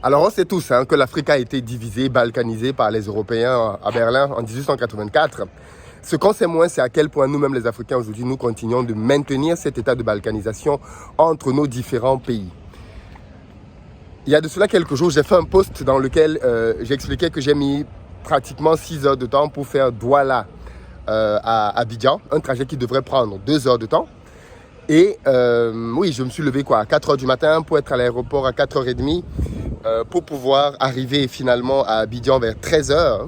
Alors, on sait tous que l'Afrique a été divisée, balkanisée par les Européens à Berlin en 1884. Ce qu'on sait moins, c'est à quel point nous-mêmes, les Africains, aujourd'hui, nous continuons de maintenir cet état de balkanisation entre nos différents pays. Il y a de cela quelques jours, j'ai fait un post dans lequel j'expliquais que j'ai mis pratiquement 6 heures de temps pour faire Douala à Abidjan, un trajet qui devrait prendre 2 heures de temps. Et oui, je me suis levé à 4 heures du matin pour être à l'aéroport à 4h30 pour pouvoir arriver finalement à Abidjan vers 13 heures.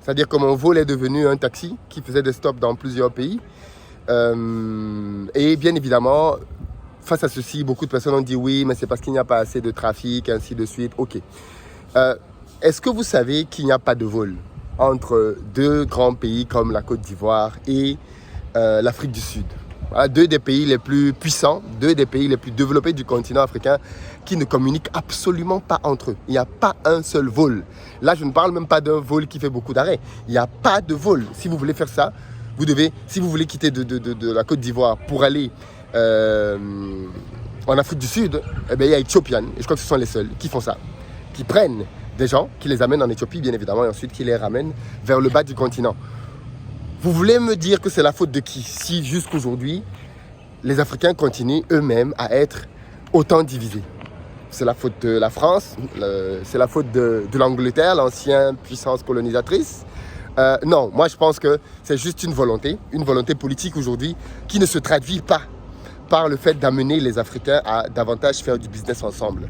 C'est-à-dire que mon vol est devenu un taxi qui faisait des stops dans plusieurs pays. Et bien évidemment, face à ceci, beaucoup de personnes ont dit oui, mais c'est parce qu'il n'y a pas assez de trafic, ainsi de suite. Ok. Est-ce que vous savez qu'il n'y a pas de vol entre deux grands pays comme la Côte d'Ivoire et l'Afrique du Sud? Voilà, deux des pays les plus puissants, deux des pays les plus développés du continent africain qui ne communiquent absolument pas entre eux. Il n'y a pas un seul vol. Là, je ne parle même pas d'un vol qui fait beaucoup d'arrêts. Il n'y a pas de vol. Si vous voulez faire ça, vous devez, si vous voulez quitter de la Côte d'Ivoire pour aller en Afrique du Sud, eh bien, il y a Ethiopian, et je crois que ce sont les seuls qui font ça, qui prennent des gens, qui les amènent en Éthiopie, bien évidemment, et ensuite qui les ramènent vers le bas du continent. Vous voulez me dire que c'est la faute de qui? Si jusqu'aujourd'hui, les Africains continuent eux-mêmes à être autant divisés. C'est la faute de la France, c'est la faute de l'Angleterre, l'ancienne puissance colonisatrice. Non, moi je pense que c'est juste une volonté politique aujourd'hui qui ne se traduit pas par le fait d'amener les Africains à davantage faire du business ensemble.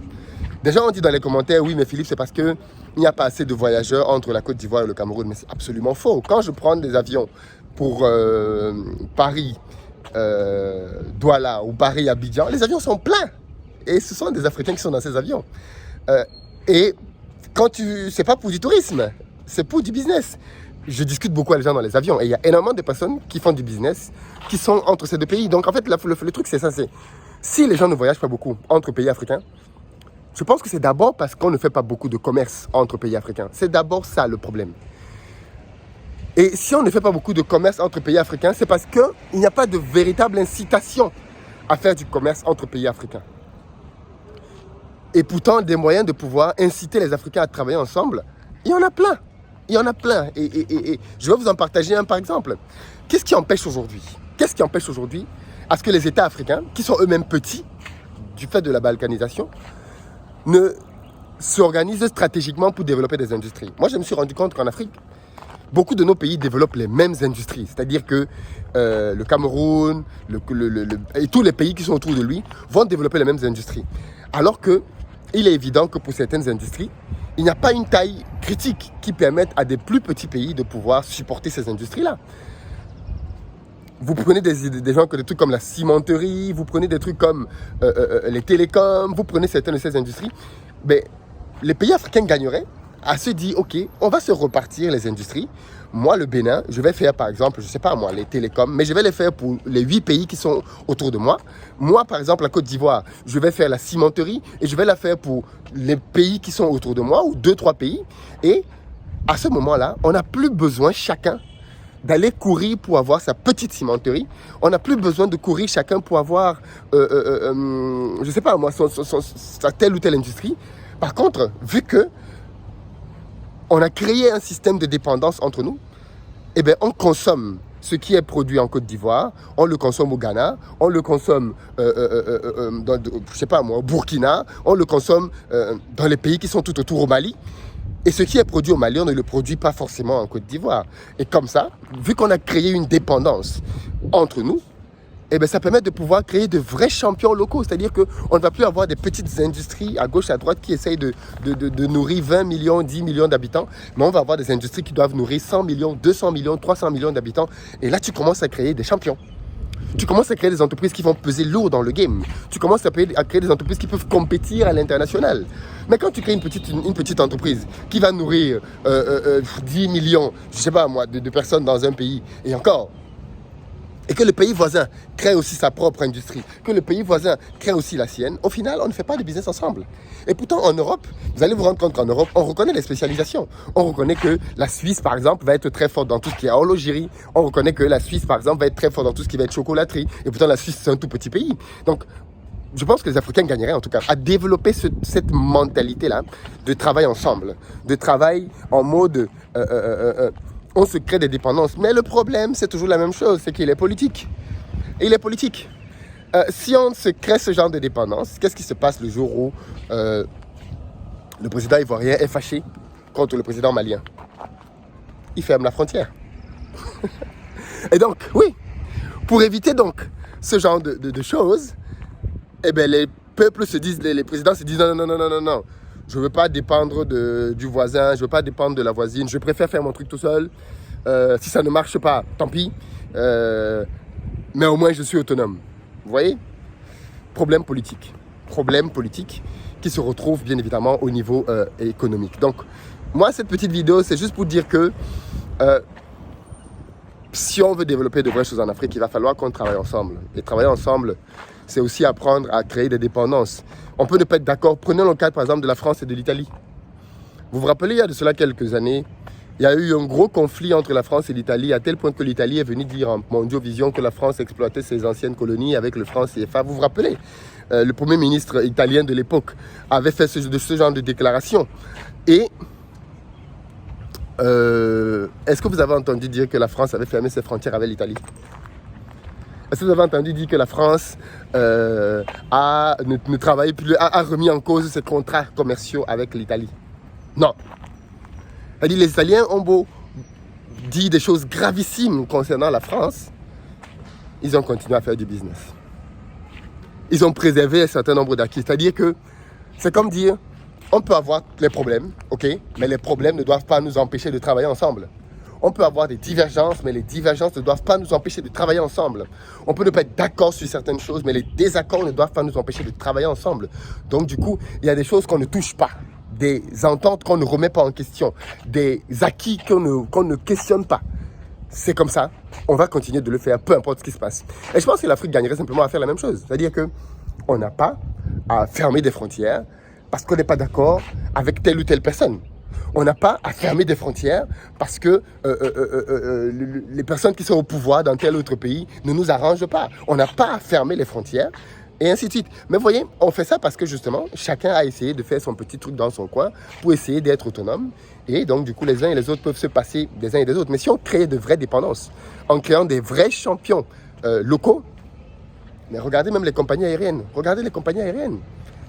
Des gens ont dit dans les commentaires, oui mais Philippe, c'est parce qu'il n'y a pas assez de voyageurs entre la Côte d'Ivoire et le Cameroun. Mais c'est absolument faux. Quand je prends des avions pour Paris, Douala ou Paris-Abidjan, les avions sont pleins. Et ce sont des Africains qui sont dans ces avions. Et c'est pas pour du tourisme, c'est pour du business. Je discute beaucoup avec les gens dans les avions et il y a énormément de personnes qui font du business qui sont entre ces deux pays. Donc en fait, le truc c'est ça, c'est si les gens ne voyagent pas beaucoup entre pays africains, je pense que c'est d'abord parce qu'on ne fait pas beaucoup de commerce entre pays africains. C'est d'abord ça le problème. Et si on ne fait pas beaucoup de commerce entre pays africains, c'est parce qu'il n'y a pas de véritable incitation à faire du commerce entre pays africains. Et pourtant, des moyens de pouvoir inciter les Africains à travailler ensemble, il y en a plein. Il y en a plein. Et je vais vous en partager un par exemple. Qu'est-ce qui empêche aujourd'hui à ce que les États africains, qui sont eux-mêmes petits, du fait de la balkanisation, ne s'organisent stratégiquement pour développer des industries? Moi, je me suis rendu compte qu'en Afrique, beaucoup de nos pays développent les mêmes industries. C'est-à-dire que le Cameroun et tous les pays qui sont autour de lui vont développer les mêmes industries. Alors qu'il est évident que pour certaines industries, il n'y a pas une taille critique qui permette à des plus petits pays de pouvoir supporter ces industries-là. Vous prenez des trucs comme la cimenterie, vous prenez des trucs comme les télécoms, vous prenez certaines de ces industries. Mais les pays africains gagneraient à se dire, ok, on va se repartir les industries. Moi, le Bénin, je vais faire par exemple, je ne sais pas moi, les télécoms, mais je vais les faire pour les 8 pays qui sont autour de moi. Moi, par exemple, la Côte d'Ivoire, je vais faire la cimenterie et je vais la faire pour les pays qui sont autour de moi, ou 2-3 pays. Et à ce moment-là, on n'a plus besoin chacun d'aller courir pour avoir sa petite cimenterie. On n'a plus besoin de courir chacun pour avoir, je ne sais pas moi, sa telle ou telle industrie. Par contre, vu que on a créé un système de dépendance entre nous, eh bien, on consomme ce qui est produit en Côte d'Ivoire, on le consomme au Ghana, on le consomme je sais pas moi, au Burkina, on le consomme dans les pays qui sont tout autour au Mali. Et ce qui est produit au Mali, on ne le produit pas forcément en Côte d'Ivoire. Et comme ça, vu qu'on a créé une dépendance entre nous, eh bien, ça permet de pouvoir créer de vrais champions locaux. C'est-à-dire qu'on ne va plus avoir des petites industries à gauche, à droite qui essayent de nourrir 20 millions, 10 millions d'habitants. Mais on va avoir des industries qui doivent nourrir 100 millions, 200 millions, 300 millions d'habitants. Et là, tu commences à créer des champions. Tu commences à créer des entreprises qui vont peser lourd dans le game. Tu commences à créer des entreprises qui peuvent compétir à l'international. Mais quand tu crées une petite entreprise qui va nourrir 10 millions, je ne sais pas moi, de personnes dans un pays, et encore, et que le pays voisin crée aussi sa propre industrie, que le pays voisin crée aussi la sienne, au final, on ne fait pas de business ensemble. Et pourtant, en Europe, vous allez vous rendre compte qu'en Europe, on reconnaît les spécialisations. On reconnaît que la Suisse, par exemple, va être très forte dans tout ce qui est horlogerie. On reconnaît que la Suisse, par exemple, va être très forte dans tout ce qui va être chocolaterie. Et pourtant, la Suisse, c'est un tout petit pays. Donc, je pense que les Africains gagneraient en tout cas à développer cette mentalité-là de travail ensemble, de travail en mode on se crée des dépendances. Mais le problème, c'est toujours la même chose, c'est qu'il est politique. Et il est politique. Si on se crée ce genre de dépendance, qu'est-ce qui se passe le jour où le président ivoirien est fâché contre le président malien? Il ferme la frontière. Et donc, oui, pour éviter donc ce genre de choses, eh bien, les peuples se disent, les présidents se disent non, non, non, non, non, non. Je ne veux pas dépendre du voisin, je ne veux pas dépendre de la voisine, je préfère faire mon truc tout seul. Si ça ne marche pas, tant pis. Mais au moins, je suis autonome. Vous voyez? Problème politique. Problème politique qui se retrouve bien évidemment au niveau économique. Donc, moi, cette petite vidéo, c'est juste pour dire que si on veut développer de vraies choses en Afrique, il va falloir qu'on travaille ensemble. Et travailler ensemble, c'est aussi apprendre à créer des dépendances. On peut ne pas être d'accord. Prenons le cas, par exemple, de la France et de l'Italie. Vous vous rappelez, il y a de cela quelques années, il y a eu un gros conflit entre la France et l'Italie, à tel point que l'Italie est venue dire en Mondiovision que la France exploitait ses anciennes colonies avec le franc CFA. Vous vous rappelez? Le premier ministre italien de l'époque avait fait ce genre de déclaration. Et est-ce que vous avez entendu dire que la France avait fermé ses frontières avec l'Italie? Est-ce que vous avez entendu dire que la France ne travaille plus, a remis en cause ses contrats commerciaux avec l'Italie? Non. C'est-à-dire, les Italiens ont beau dire des choses gravissimes concernant la France, ils ont continué à faire du business. Ils ont préservé un certain nombre d'acquis. C'est-à-dire que c'est comme dire, on peut avoir les problèmes, ok, mais les problèmes ne doivent pas nous empêcher de travailler ensemble. On peut avoir des divergences, mais les divergences ne doivent pas nous empêcher de travailler ensemble. On peut ne pas être d'accord sur certaines choses, mais les désaccords ne doivent pas nous empêcher de travailler ensemble. Donc du coup, il y a des choses qu'on ne touche pas, des ententes qu'on ne remet pas en question, des acquis qu'on ne questionne pas. C'est comme ça, on va continuer de le faire, peu importe ce qui se passe. Et je pense que l'Afrique gagnerait simplement à faire la même chose. C'est-à-dire qu'on n'a pas à fermer des frontières parce qu'on n'est pas d'accord avec telle ou telle personne. On n'a pas à fermer des frontières parce que les personnes qui sont au pouvoir dans tel autre pays ne nous arrangent pas. On n'a pas à fermer les frontières et ainsi de suite. Mais vous voyez, on fait ça parce que justement, chacun a essayé de faire son petit truc dans son coin pour essayer d'être autonome. Et donc, du coup, les uns et les autres peuvent se passer des uns et des autres. Mais si on crée de vraies dépendances, en créant des vrais champions locaux, mais regardez même les compagnies aériennes. Regardez les compagnies aériennes.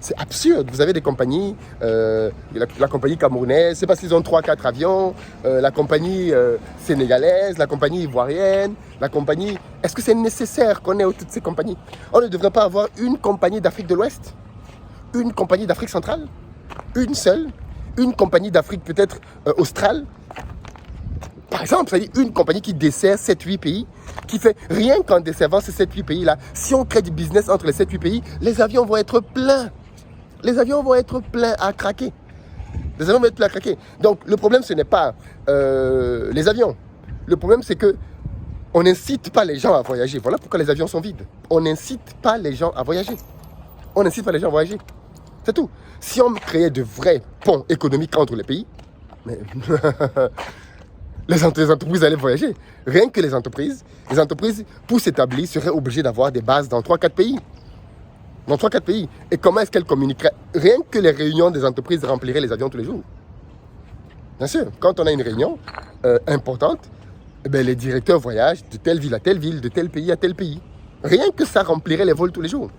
C'est absurde. Vous avez des compagnies, la compagnie camerounaise, je ne sais pas s'ils ont 3-4 avions, la compagnie sénégalaise, la compagnie ivoirienne, la compagnie... Est-ce que c'est nécessaire qu'on ait toutes ces compagnies? On ne devrait pas avoir une compagnie d'Afrique de l'Ouest, une compagnie d'Afrique centrale, une seule, une compagnie d'Afrique peut-être australe. Par exemple, c'est-à-dire une compagnie qui dessert 7-8 pays, qui fait rien qu'en desservant ces 7-8 pays-là. Si on crée du business entre les 7-8 pays, les avions vont être pleins. Les avions vont être pleins à craquer. Les avions vont être pleins à craquer. Donc, le problème, ce n'est pas les avions. Le problème, c'est que on n'incite pas les gens à voyager. Voilà pourquoi les avions sont vides. On n'incite pas les gens à voyager. On n'incite pas les gens à voyager. C'est tout. Si on créait de vrais ponts économiques entre les pays, mais les entreprises allaient voyager. Rien que les entreprises, pour s'établir, seraient obligées d'avoir des bases dans 3-4 pays. Dans 3-4 pays. Et comment est-ce qu'elles communiqueraient? Rien que les réunions des entreprises rempliraient les avions tous les jours. Bien sûr, quand on a une réunion importante, eh bien, les directeurs voyagent de telle ville à telle ville, de tel pays à tel pays. Rien que ça remplirait les vols tous les jours.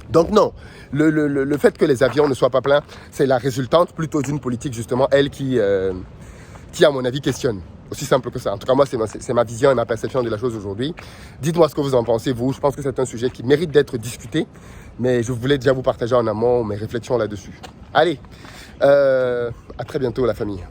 Donc non, le fait que les avions ne soient pas pleins, c'est la résultante plutôt d'une politique justement, elle qui à mon avis questionne. Aussi simple que ça. En tout cas, moi, c'est ma vision et ma perception de la chose aujourd'hui. Dites-moi ce que vous en pensez, vous. Je pense que c'est un sujet qui mérite d'être discuté, mais je voulais déjà vous partager en amont mes réflexions là-dessus. Allez, à très bientôt, la famille.